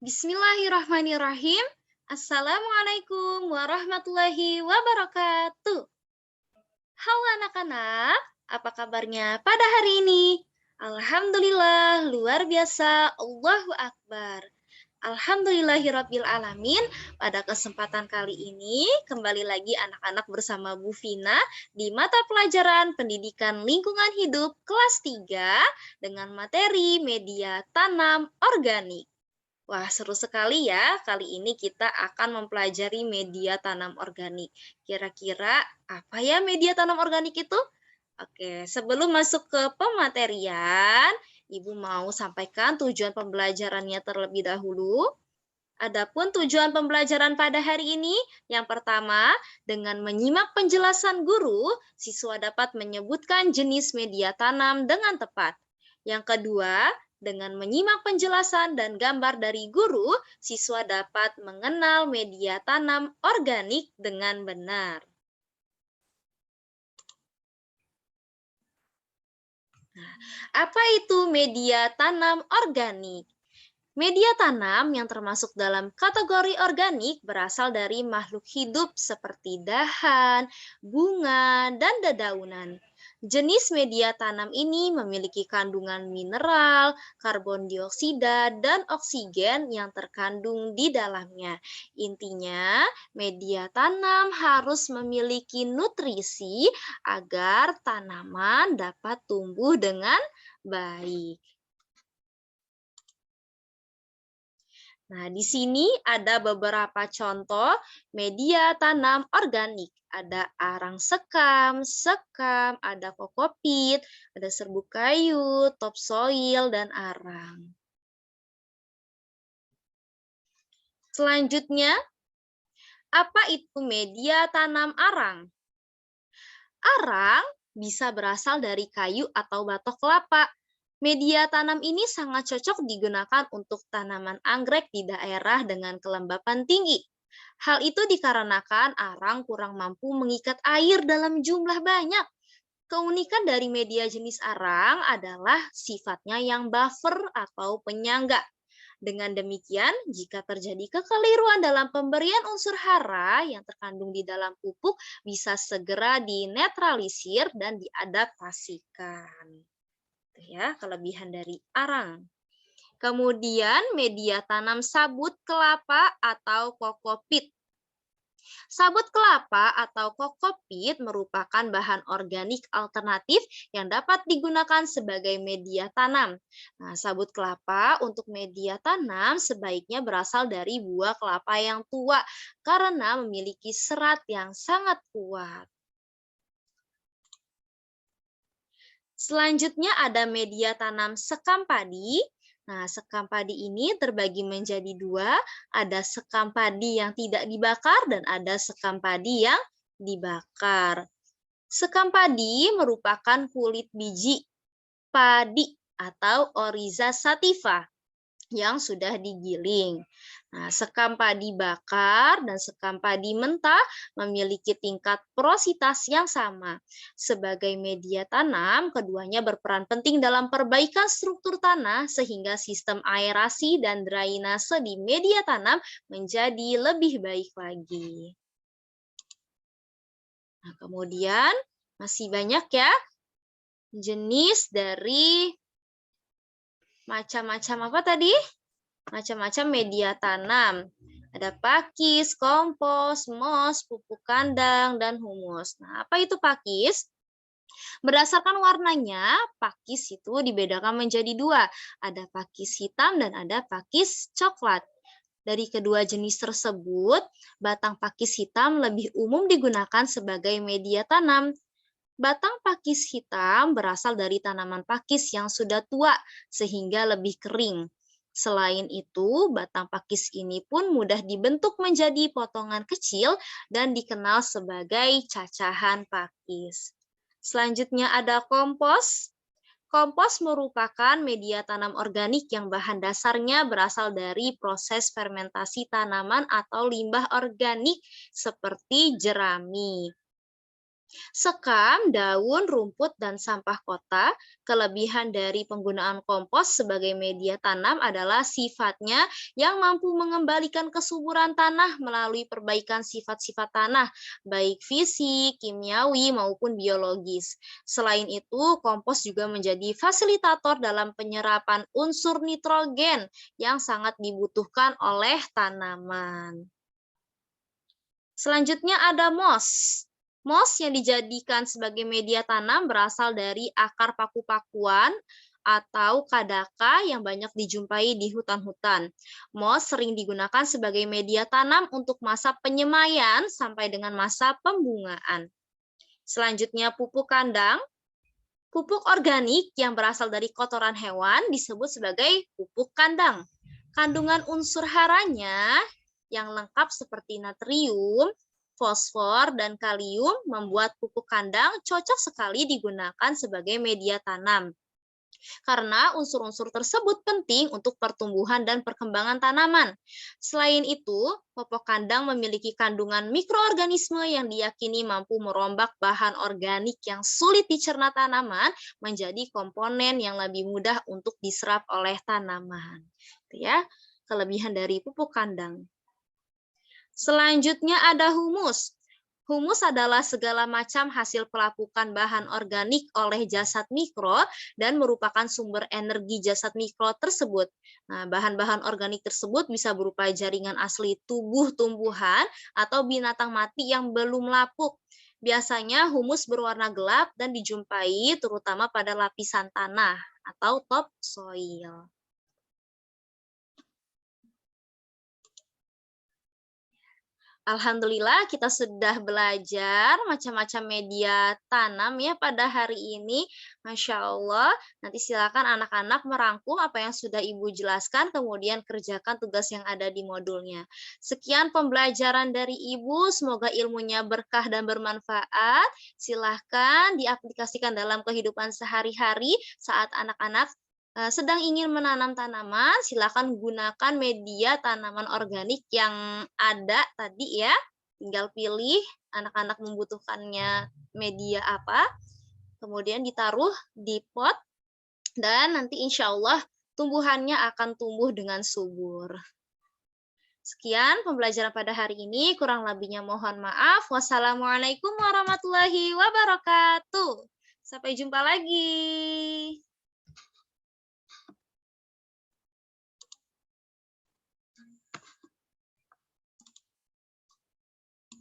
Bismillahirrahmanirrahim. Assalamualaikum warahmatullahi wabarakatuh. Halo anak-anak, apa kabarnya pada hari ini? Alhamdulillah, luar biasa, Allahu Akbar. Alhamdulillahirabbil alamin. Pada kesempatan kali ini, kembali lagi anak-anak bersama Bu Vina di mata pelajaran Pendidikan Lingkungan Hidup kelas 3 dengan materi media tanam organik. Wah, seru sekali ya. Kali ini kita akan mempelajari media tanam organik. Kira-kira apa ya media tanam organik itu? Oke, sebelum masuk ke pematerian, Ibu mau sampaikan tujuan pembelajarannya terlebih dahulu. Adapun tujuan pembelajaran pada hari ini, yang pertama, dengan menyimak penjelasan guru, siswa dapat menyebutkan jenis media tanam dengan tepat. Yang kedua, dengan menyimak penjelasan dan gambar dari guru, siswa dapat mengenal media tanam organik dengan benar. Nah, apa itu media tanam organik? Media tanam yang termasuk dalam kategori organik berasal dari makhluk hidup seperti dahan, bunga, dan dedaunan. Jenis media tanam ini memiliki kandungan mineral, karbon dioksida, dan oksigen yang terkandung di dalamnya. Intinya, media tanam harus memiliki nutrisi agar tanaman dapat tumbuh dengan baik. Nah, di sini ada beberapa contoh media tanam organik. Ada arang sekam, ada kokopit, ada serbuk kayu, topsoil, dan arang. Selanjutnya, apa itu media tanam arang? Arang bisa berasal dari kayu atau batok kelapa. Media tanam ini sangat cocok digunakan untuk tanaman anggrek di daerah dengan kelembapan tinggi. Hal itu dikarenakan arang kurang mampu mengikat air dalam jumlah banyak. Keunikan dari media jenis arang adalah sifatnya yang buffer atau penyangga. Dengan demikian, jika terjadi kekeliruan dalam pemberian unsur hara yang terkandung di dalam pupuk, bisa segera dinetralisir dan diadaptasikan. Itu ya, kelebihan dari arang. Kemudian media tanam sabut kelapa atau kokopit. Sabut kelapa atau kokopit merupakan bahan organik alternatif yang dapat digunakan sebagai media tanam. Nah, sabut kelapa untuk media tanam sebaiknya berasal dari buah kelapa yang tua karena memiliki serat yang sangat kuat. Selanjutnya ada media tanam sekam padi. Nah, sekam padi ini terbagi menjadi dua, ada sekam padi yang tidak dibakar dan ada sekam padi yang dibakar. Sekam padi merupakan kulit biji padi atau Oryza sativa yang sudah digiling. Nah, sekam padi bakar dan sekam padi mentah memiliki tingkat porositas yang sama. Sebagai media tanam, keduanya berperan penting dalam perbaikan struktur tanah sehingga sistem aerasi dan drainase di media tanam menjadi lebih baik lagi. Nah, kemudian masih banyak ya jenis dari macam-macam apa tadi? Macam-macam media tanam. Ada pakis, kompos, mos, pupuk kandang, dan humus. Nah, apa itu pakis? Berdasarkan warnanya, pakis itu dibedakan menjadi dua. Ada pakis hitam dan ada pakis coklat. Dari kedua jenis tersebut, batang pakis hitam lebih umum digunakan sebagai media tanam. Batang pakis hitam berasal dari tanaman pakis yang sudah tua, sehingga lebih kering. Selain itu, batang pakis ini pun mudah dibentuk menjadi potongan kecil dan dikenal sebagai cacahan pakis. Selanjutnya ada kompos. Kompos merupakan media tanam organik yang bahan dasarnya berasal dari proses fermentasi tanaman atau limbah organik seperti jerami. Sekam, daun, rumput, dan sampah kota, kelebihan dari penggunaan kompos sebagai media tanam adalah sifatnya yang mampu mengembalikan kesuburan tanah melalui perbaikan sifat-sifat tanah, baik fisik, kimiawi, maupun biologis. Selain itu, kompos juga menjadi fasilitator dalam penyerapan unsur nitrogen yang sangat dibutuhkan oleh tanaman. Selanjutnya ada moss. Moss yang dijadikan sebagai media tanam berasal dari akar paku-pakuan atau kadaka yang banyak dijumpai di hutan-hutan. Moss sering digunakan sebagai media tanam untuk masa penyemaian sampai dengan masa pembungaan. Selanjutnya pupuk kandang. Pupuk organik yang berasal dari kotoran hewan disebut sebagai pupuk kandang. Kandungan unsur haranya yang lengkap seperti natrium, fosfor, dan kalium membuat pupuk kandang cocok sekali digunakan sebagai media tanam. Karena unsur-unsur tersebut penting untuk pertumbuhan dan perkembangan tanaman. Selain itu, pupuk kandang memiliki kandungan mikroorganisme yang diyakini mampu merombak bahan organik yang sulit dicerna tanaman menjadi komponen yang lebih mudah untuk diserap oleh tanaman. Itu ya, kelebihan dari pupuk kandang. Selanjutnya ada humus. Humus adalah segala macam hasil pelapukan bahan organik oleh jasad mikro dan merupakan sumber energi jasad mikro tersebut. Nah, bahan-bahan organik tersebut bisa berupa jaringan asli tubuh tumbuhan atau binatang mati yang belum lapuk. Biasanya humus berwarna gelap dan dijumpai terutama pada lapisan tanah atau topsoil. Alhamdulillah kita sudah belajar macam-macam media tanam ya pada hari ini. Masya Allah. Nanti silakan anak-anak merangkum apa yang sudah Ibu jelaskan, kemudian kerjakan tugas yang ada di modulnya. Sekian pembelajaran dari Ibu, semoga ilmunya berkah dan bermanfaat. Silahkan diaplikasikan dalam kehidupan sehari-hari saat anak-anak sedang ingin menanam tanaman, silakan gunakan media tanaman organik yang ada tadi ya. Tinggal pilih anak-anak membutuhkannya media apa, kemudian ditaruh di pot, dan nanti insya Allah tumbuhannya akan tumbuh dengan subur. Sekian pembelajaran pada hari ini, kurang lebihnya mohon maaf. Wassalamualaikum warahmatullahi wabarakatuh. Sampai jumpa lagi.